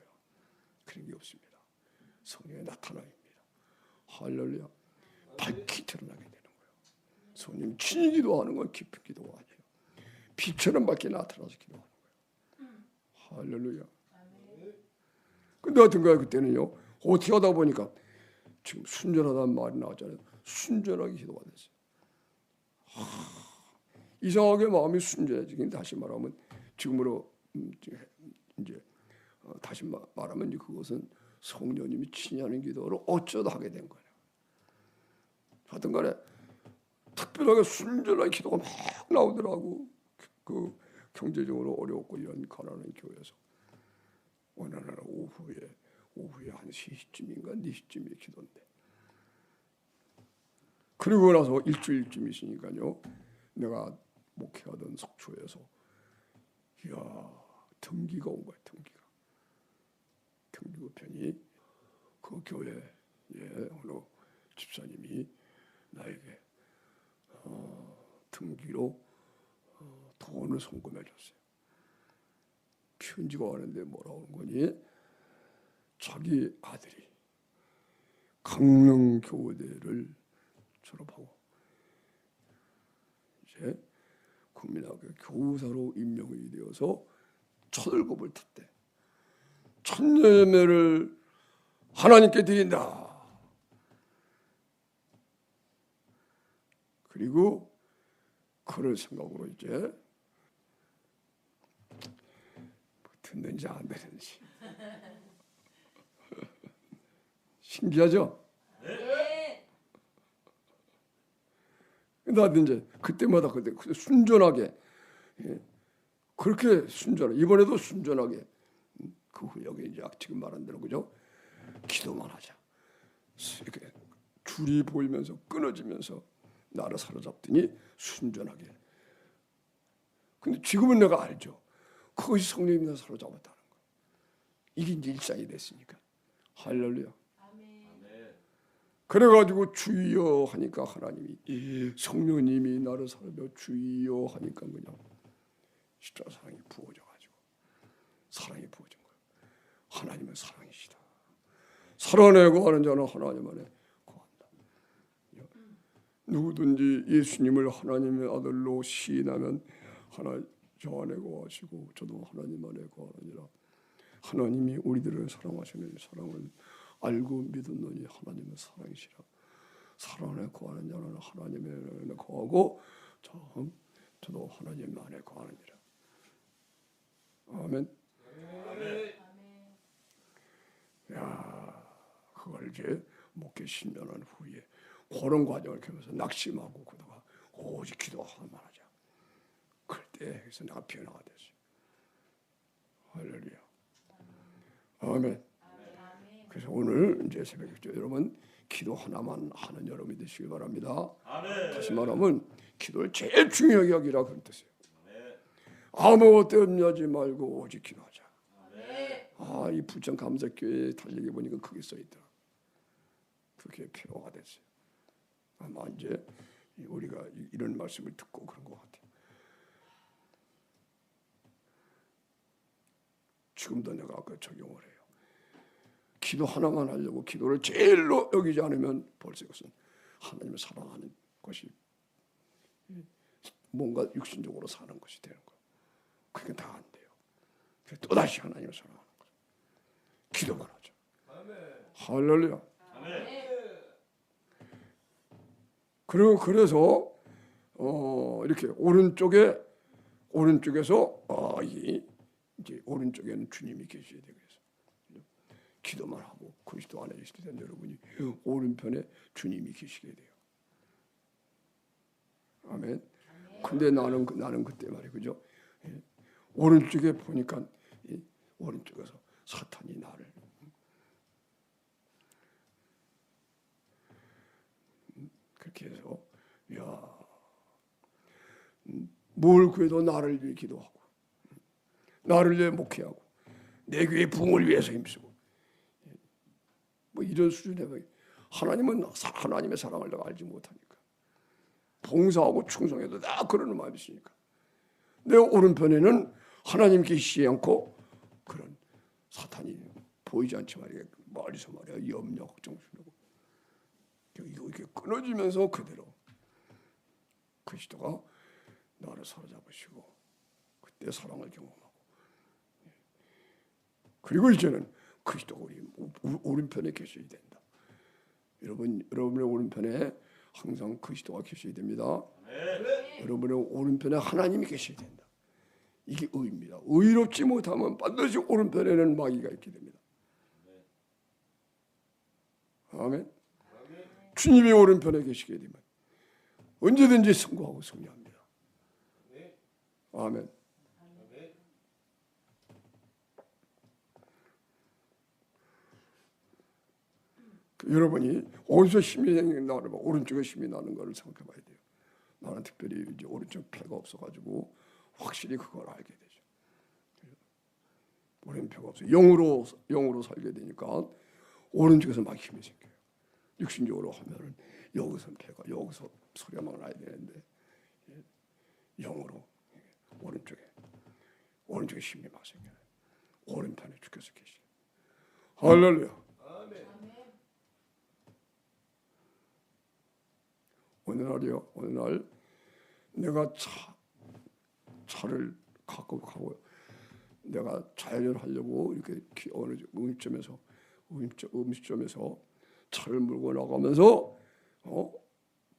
그런 게 없습니다. 성령의 나타남입니다. 할렐루야. 밝히 드러나게 되는 거예요. 성령 친히 기도하는 건 깊은 기도가 아니에요. 빛처럼 밝게 나타나서 기도하는 거예요. 할렐루야. 근데 어떤 거야 그때는요. 어떻게 하다 보니까 지금 순전하다는 말이 나왔잖아요. 순전하게 기도가 됐어요. 이상하게 마음이 순전해지긴 다시 말하면 지금으로 이제 다시 말하면 그것은 성령님이 친히 하는 기도를 어쩌다 하게 된 거예요. 하여튼 간에 특별하게 순전한 기도가 막 나오더라고. 그 경제적으로 어렵고 이런 가난한 교회에서 어느 날 오후에 한 3시쯤인가 4시쯤에 기도인데 그리고 나서 일주일쯤 있으니까요. 내가 목회하던 속초에서 등기가 온 거야. 등기고 편이 그 교회에 어느 집사님이 나에게 등기로 돈을 송금해 줬어요. 편지가 왔는데 뭐라 오는 거니? 자기 아들이 강릉교대를 졸업하고 이제 국민학교 교사로 임명이 되어서 첫월급을 탔대. 천녀예매를 하나님께 드린다. 그리고 그럴 생각으로 이제 듣는지 안 듣는지 신기하죠? 네. 나도 이제 그때마다 그때 순전하게 그렇게 순전하게 이번에도 순전하게 그 후역에 이제 지금 말한 대로 그죠? 기도만 하자. 이렇게 줄이 보이면서 끊어지면서 나를 사로잡더니 순전하게. 근데 지금은 내가 알죠. 그것이 성령님이 나를 사로잡았다는 거. 이게 이제 일상이 됐으니까. 할렐루야. 그래가지고 주여 하니까 하나님이 성령님이 나를 사로잡아 주여 하니까 그냥 십자가 사랑이 부어져가지고 사랑이 부어진 거예요. 하나님은 사랑이시다. 사랑에 거하는 자는 하나님 안에 거한다. 누구든지 예수님을 하나님의 아들로 시인하면 저 안에 거하시고 저도 하나님 안에 거하느니라. 하나님이 우리들을 사랑하시는 사랑을 알고 믿었느니 하나님은 사랑이시라. 사랑 안에 거하는 자는 하나님 안에 거하고 저도 하나님 안에 거하느니라. 아멘. 야, 그걸 이제 목회 10년 후에 그런 과정을 겪으면서 낙심하고 그러다가 오직 기도하만 하자. 그때 해서 내가 변화가 됐어요. 할렐루야. 아멘. 그래서 오늘 이제 새벽 기도 여러분 기도 하나만 하는 여러분이 되시길 바랍니다. 아멘. 다시 말하면 기도를 제일 중요하게 하기라 그런 뜻이에요. 아무것도 염려하지 말고 오직 기도하자. 아, 이 부천 감사교회 달력에 보니까 그게 써있더라. 그게 표가 됐어요. 아마 이제 우리가 이런 말씀을 듣고 그런 것 같아요. 지금도 내가 아까 적용을 해요. 기도 하나만 하려고 기도를 제일로 여기지 않으면 벌써 그것은 하나님을 사랑하는 것이 뭔가 육신적으로 사는 것이 되는 거예요. 그게 다 안 돼요. 또다시 하나님을 사랑하는 거죠. 기도만 하죠. 할렐루야. 그리고 그래서 이렇게 오른쪽에서 이제 오른쪽에는 주님이 계셔야 되겠어요. 기도만 하고 그리스도 안에 있을 때 여러분이 오른편에 주님이 계시게 돼요. 아멘. 근데 나는 그때 말이에요, 그죠? 오른쪽에 보니까 오른쪽에서 사탄이 나를 그렇게 해서 뭘 구해도 나를 위해 기도하고 나를 위해 목회하고 내 교회 부흥을 위해서 힘쓰고 뭐 이런 수준의 하나님은 하나님의 사랑을 내가 알지 못하니까 봉사하고 충성해도 다 그러는 마음이 있으니까 내 오른편에는 하나님 계시지 않고 그런 사탄이 보이지 않지 말이야. 멀리서 말이야 염려 걱정 주려고 이렇게 끊어지면서 그대로 그리스도가 나를 사로잡으시고 그때 사랑을 경험하고 그리고 이제는 그리스도가 우리 오른편에 계셔야 된다. 여러분의 오른편에 항상 그리스도가 계셔야 됩니다. 여러분의 오른편에 하나님이 계셔야 된다. 이게 의입니다. 의롭지 못하면 반드시 오른편에는 마귀가 있게 됩니다. 아멘. 주님이 오른편에 계시게 되면 언제든지 승부하고 승리합니다. 아멘. 여러분이 어디서 힘이 나는 오른쪽에 힘이 나는 것을 생각해봐야 돼요. 나는 특별히 이제 오른쪽 폐가 없어가지고 확실히 그걸 알게 되죠. 오른뼈가 없어 영으로 살게 되니까 오른쪽에서 막 힘이 생겨요. 육신적으로 하면은 여기서 폐가 여기서 소리가 막 나야 되는데 영으로 오른쪽에 힘이 막 생겨요. 오른편에 주께서 계시죠. 할렐루야. 오늘날 내가 차를 갖고 가고 내가 좌회전하려고 이렇게 어느 음식점에서 차를 몰고 나가면서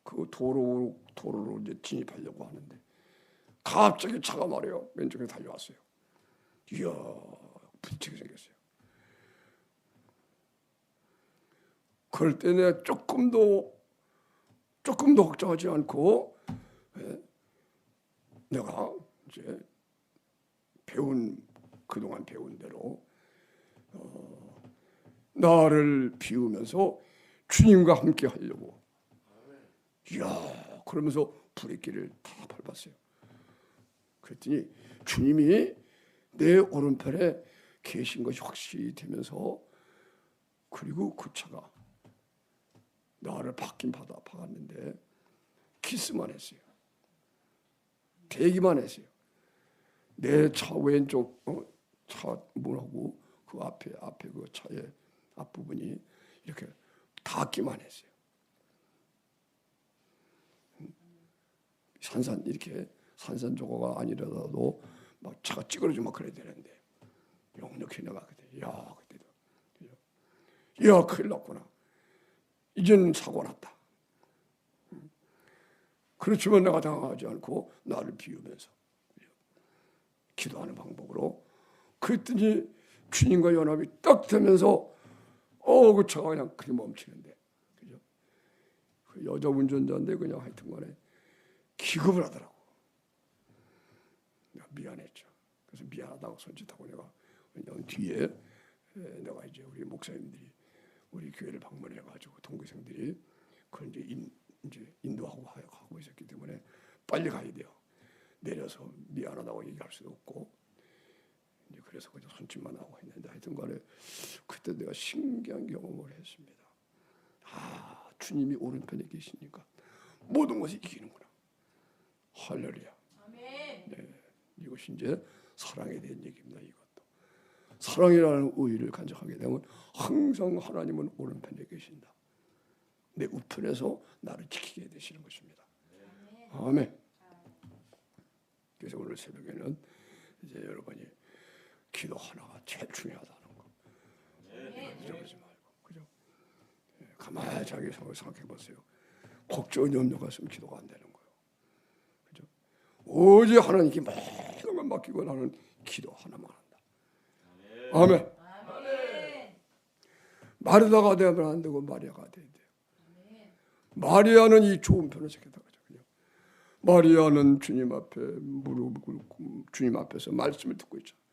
그 도로로 이제 진입하려고 하는데 갑자기 차가 말이에요 왼쪽에 달려왔어요. 이야 부딪히게 생겼어요. 그럴 때 내가 조금도 걱정하지 않고 내가 이제 그동안 배운 대로 나를 비우면서 주님과 함께 하려고 이야 그러면서 브레이크를 다 밟았어요. 그랬더니 주님이 내 오른편에 계신 것이 확실히 되면서 그리고 그 차가 나를 박았는데 키스만 했어요. 대기만 했어요. 내 차 왼쪽 차 문하고 그 앞에 그 차의 앞부분이 이렇게 닿기만 했어요. 이렇게 산산조각가 아니라도 막 차가 찌그러지고 막 그래야 되는데 넉넉히 내가 그때 그때도 큰일 났구나. 이제는 사고 났다. 그렇지만 내가 당황하지 않고 나를 비우면서 기도하는 방법으로 그랬더니 주님과 연합이 딱 되면서 그 차가 그냥 멈추는데, 그죠? 그 여자 운전자인데 그냥 하여튼간에 기겁을 하더라고. 내가 미안했죠. 그래서 미안하다고 손짓하고 내가 그냥 뒤에 내가 이제 우리 목사님들이 우리 교회를 방문해가지고 동교생들이 그걸 이제 인도하고 하고 있었기 때문에 빨리 가야 돼요. 내려서 미안하다고 얘기할 수도 없고 이제 그래서 그냥 손짓만 하고 했는데 하여튼간에 그때 내가 신기한 경험을 했습니다. 주님이 오른편에 계시니까 모든 것이 이기는구나. 할렐루야. 아멘. 네, 이것이 이제 사랑에 대한 얘기입니다. 이것도 사랑이라는 의의를 간직하게 되면 항상 하나님은 오른편에 계신다. 내 우편에서 나를 지키게 되시는 것입니다. 아멘. 그래서 오늘 새벽에는 이제 여러분이 기도 하나가 제일 중요하다는 거 잊어버리지 말고, 그죠? 가만히 자기 생각해 보세요. 걱정 염려가 있으면 기도가 안 되는 거예요. 그죠? 오직 하나님께 모든 걸 맡기고 나는 기도 하나만 한다. 아멘. 아멘. 마르다가 되면 안 되고 마리아가 돼야 돼요. 마리아는 이 좋은 편을 지켰다. 마리아는 주님 앞에 무릎 꿇고 주님 앞에서 말씀을 듣고 있잖아요.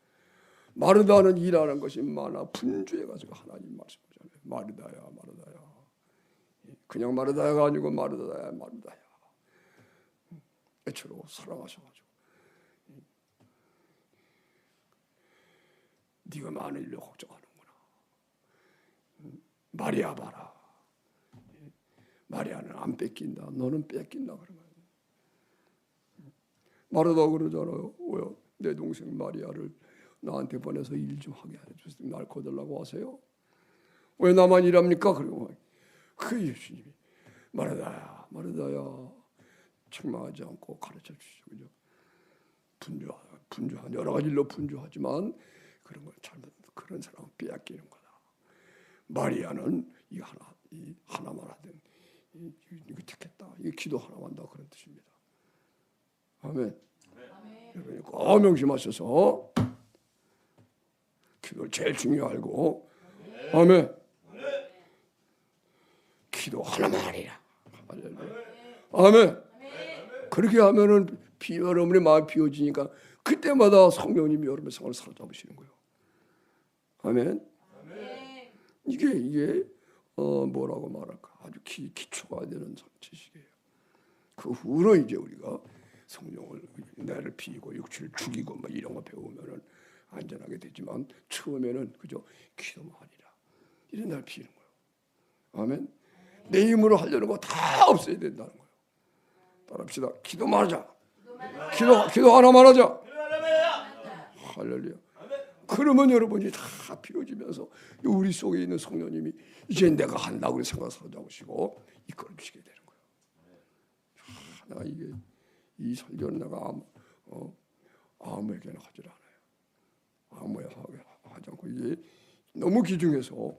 마르다는 일하는 것이 많아 분주해가지고 하나님 말씀하잖아요. 마르다야, 마르다야. 그냥 마르다야가 아니고 마르다야, 마르다야. 애처로 사랑하셔가지고 네가 많은 일로 걱정하는구나. 마리아 봐라. 마리아는 안 뺏긴다. 너는 뺏긴다 그러면. 마르다 그러잖아요. 왜요? 내 동생 마리아를 나한테 보내서 일 좀 하게 해주세요. 날 거들라고 하세요? 왜 나만 일합니까? 그리고 그 예수님이 마르다야, 마르다야, 책망하지 않고 가르쳐 주시죠. 그죠? 분주한 여러 가지 일로 분주하지만 그런 걸 잘못 그런 사람 빼앗기는 거다. 마리아는 이 하나만 하든 이거 택했다. 이 기도 하나만 한다 그런 뜻입니다. 아멘. 여러분이 꼭 명심하셔서 기도를 제일 중요하고, 아멘. 기도 하나만 하리라. 아멘. 그렇게 하면은 여러분의 마음이 비워지니까 그때마다 성령님이 여러분의 생활을 사로잡으시는 거예요. 아멘. 이게 뭐라고 말할까? 아주 기초가 되는 지식이에요. 그 후로 이제 우리가 성령을 나를 비우고 육체를 죽이고 뭐 이런 거 배우면은 안전하게 되지만 처음에는 그저 기도만 하리라. 이런 날 비우는 거예요. 아멘. 내 힘으로 하려는 거 다 없애야 된다는 거예요. 따라합시다. 기도만 하자. 기도 하나만 하자. 할렐루야. 그러면 여러분이 다 비워지면서 우리 속에 있는 성령님이 이제 내가 한다고 생각을 잡으시고 이끌어 주시게 되는 거예요. 내가 이 설교는 내가 아무에게나 하질 않아요. 아무에게 하지 않고 이게 너무 귀중해서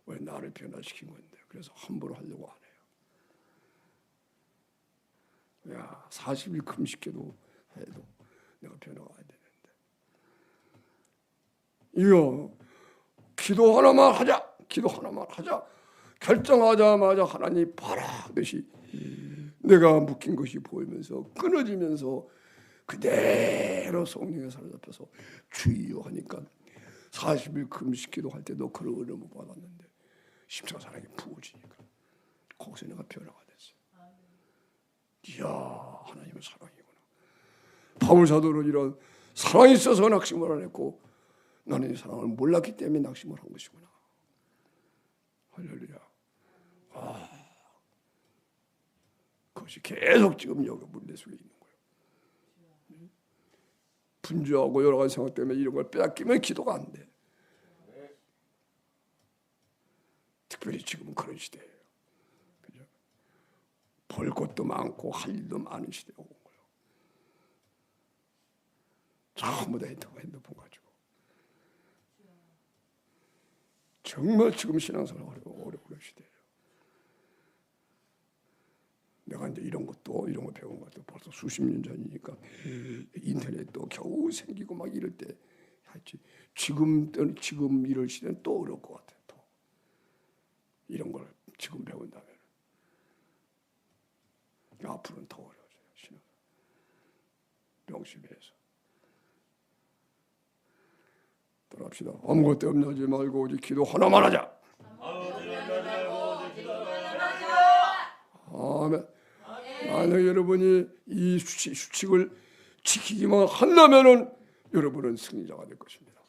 왜 나를 변화시킨 건데 그래서 함부로 하려고 안 해요. 40일 금식해도 해도 내가 변화가 안 되는데 이거 기도 하나만 하자. 기도 하나만 하자. 결정하자마자 하나님 봐라 하듯이 내가 묶인 것이 보이면서 끊어지면서 그대로 성령에 사로잡혀서 주의요 하니까 40일 금식기도 할 때도 그런 은혜를 못 받았는데 십자가사랑이 부어지니까 거기서 내가 변화가 됐어요. 이야 하나님은 사랑이구나. 바울사도는 이런 사랑이 있어서 낙심을 안 했고 나는 이 사랑을 몰랐기 때문에 낙심을 한 것이구나. 할렐루야. 그것이 계속 지금 여기 우리 속에 있는 거예요. 분주하고 여러 가지 생각 때문에 이런 걸 빼앗기면 기도가 안 돼. 특별히 지금은 그런 시대예요. 그죠? 볼 것도 많고 할 일도 많은 시대가 온 거예요. 전부 다 핸드폰 가지고. 정말 지금 신앙생활 어려운 시대예요. 내가 이제 이런 거 배운 것도 벌써 수십 년 전이니까 인터넷도 겨우 생기고 막 이럴 때 하지. 지금 이럴 시대는 또 어려울 것 같아요. 또 이런 걸 지금 배운다면 앞으로는 더 어려워져요. 신앙 명심해서 떠납시다. 아무것도 염려하지 말고 오직 기도 하나만 하자. 아멘. 만약 여러분이 이 수칙을 지키기만 한다면은 여러분은 승리자가 될 것입니다.